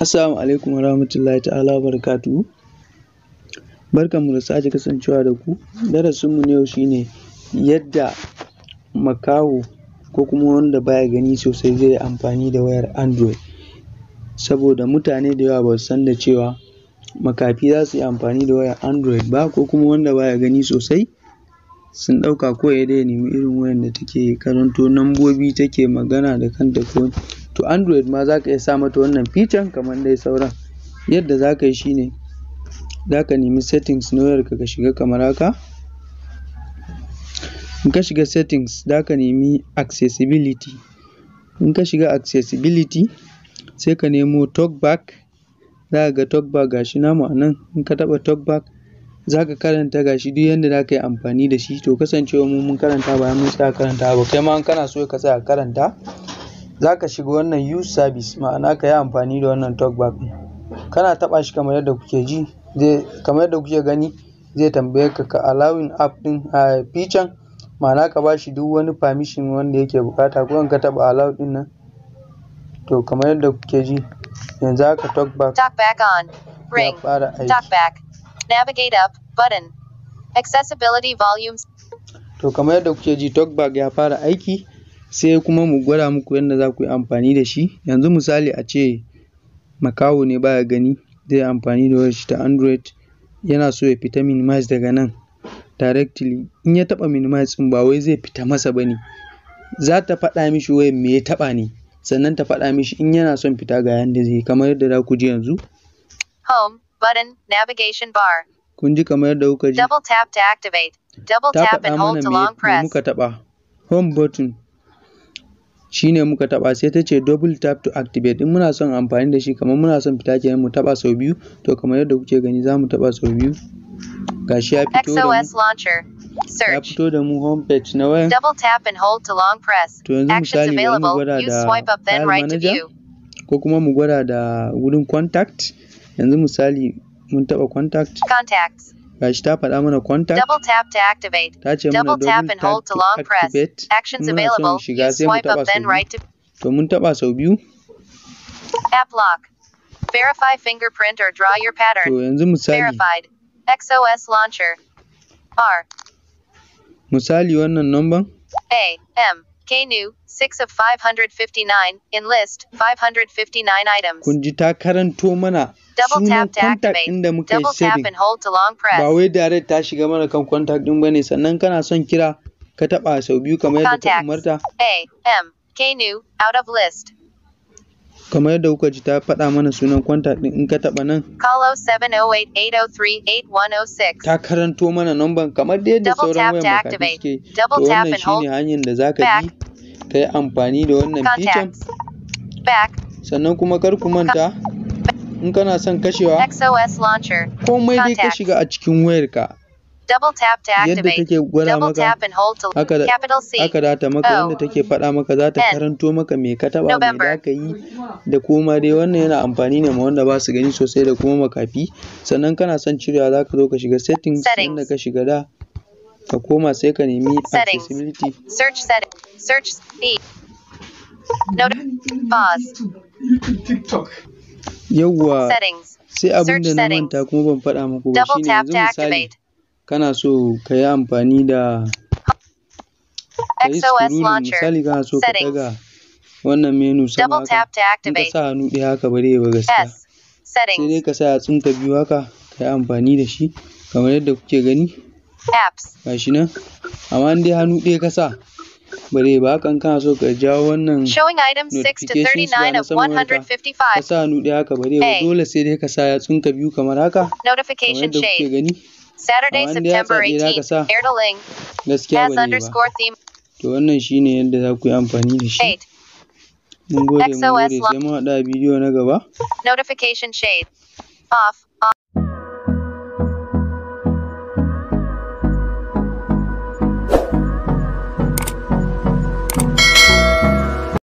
Assalamu alaikum warahmatullahi ta'ala wabarakatuhu. Barkanmu da sake kasancewa da ku. Darasinmu na yau shine yadda makaho ko kuma wanda baya gani sosai zai yi amfani da wayar Android. Saboda mutane da yawa ba su san da cewa makafi za su yi amfani da wayar Android ba, ko kuma wanda baya gani sosai sun ɗauka kawai dai ya nemi irin wayar da take karanto lambobi, take magana da kanta ko to Android ma za ka iya sa mata wannan feature kamar dai sauran. Yadda za ka yi shine za ka nemi settings na wayarka ka shiga kamar haka. In ka shiga settings za ka nemi accessibility. In ka shiga accessibility sai ka nemo talkback. Za ka ga talkback gashi namu a nan. In ka taɓa talkback za ka karanta gashi duk yanda za ka yi amfani da shi. To kasancewar mu mun karanta ba mun tsaya karanta ba, kai ma in kana so ka tsaya karanta za ka shiga wannan use service, ma'ana ka yi amfani da wannan talkback ɗin. Kana taɓa shi kamar yadda kuke ji, kamar yadda kuke gani zai tambaye ka allowing app ɗin feature, ma'ana ka ba shi duk wani permission wanda yake buƙata. Ko in ka taɓa allow ɗin nan to kamar yadda kuke ji yanzu haka talkback on, ring, ya fara aiki. talkback, navigate up, button, accessibility volumes. To kamar yadda kuke ji talkback ya fara aiki. Sai kuma mu gwada muku yadda za ku yi amfani da shi. Yanzu misali a ce makaho ne baya gani, zai yi amfani da wayar shi ta Android, yana so ya fita minimize daga nan directly. In ya taɓa minimize ɗin ba wai zai fita masa ba ne, za ta faɗa mishi wayar me ya taɓa ne, sannan ta faɗa mishi in yana son fita ga yanda zai yi, kamar yadda za ku ji yanzu. Home, button, navigation bar. Kun ji kamar yadda kuka ji. Double tap to activate. Double Ta tap faɗa and hold mana to me long press. muka taɓa. Home button shine muka taɓa, sai ta ce double tap to activate. In muna son amfani da shi kamar muna son fita kenan mu taɓa sau biyu. To kamar yadda kuke gani za mu taɓa sau biyu. Gashi ya fito da mu. XOS launcher. Ya Search. fito da mu home page na wayan. Double tap and hold to long press. To yanzu Actions misali bari mu available. gwada Use da swipe up then file right to manager, view. ko kuma mu gwada da wurin contact. Yanzu misali mun taɓa contact. Contacts. Gashi ta faɗa mana contact. Double tap to activate. Ta ce mana Double tap and hold to long press. activate. Actions In muna son available. shiga Use sai mu swipe taɓa up sau then biyu. right to To mun taɓa sau biyu. app lock. Verify fingerprint or draw your To pattern. yanzu misali. Verified. XOS launcher. R. Misali wannan number. A. M. K new 6 of 559. In list 559 items. Kun ji ta karanto mana Double sunan tap to contact activate. ɗin da muka yi Double tap saving. and hold to long Ba press. wai direct ta shiga mana kan contact ɗin bane, sannan kana son kira ka taɓa sau biyu kamar yadda ta Contacts. umarta. A. M. K new out of list. Kamar yadda kuka ji ta faɗa mana sunan contact ɗin. In ka taɓa nan Call 0708 803 8106. ta karanto mana number kamar da yadda Double sauran tap wayan to makafi activate. suke. To Double tap wannan and hold shine hanyar da za ka back. bi ka yi amfani da wannan feature. Contacts. Back. Sannan kuma kar ku manta, in kana son kashewa XOS launcher. komai dai ka Contacts. shiga a cikin wayarka, Double tap to yadda activate. take gwada Double maka tap and hold to haka da capital C. haka za ta maka, O. yadda take faɗa maka za ta N. karanto maka me ka taɓa, me November. za ka yi da koma dai. Wannan yana amfani ne ma wanda ba su gani sosai da kuma makafi. Sannan kana son cirewa za ka zo ka shiga settings, Settings. inda ka shiga da ka koma sai ka nemi Settings. accessibility. Search setting. Search E. Note. Pause. Yawwa, Settings. sai abin Search da na settings. manta kuma ban faɗa muku ba Double shine tap yanzu to misali activate. kana so ka yi amfani da ka yi XOS scrolling, launcher. misali kana so ka Settings. ɗaga wannan menu sama Double haka. tap to In ka activate. sa hannu ɗaya haka ba zai yi ba gaskiya. S. Sai dai Settings. ka sa yatsunka biyu haka ka yi amfani da shi kamar yadda kuke gani Apps. gashi nan. Amma in dai hannu ɗaya ka sa ba zai ba. Hakan kana so ka jawo wannan Showing items 6 to notifications ba 39 na of saman wayarka, ka 155. sa hannu ɗaya haka ba zai ba. A. Dole sai dai ka sa yatsunka biyu kamar haka kamar Notification yadda kuke shade. gani. Saturday, Amma in dai yatsa September ɗaya za ka 18th. sa Erdeling. gaskiya Has ba zai ba. underscore theme. To wannan shine yadda za ku yi amfani da shi. 8. Mun gode XOS sai mun haɗu a bidiyo na gaba. Notification shade. Off.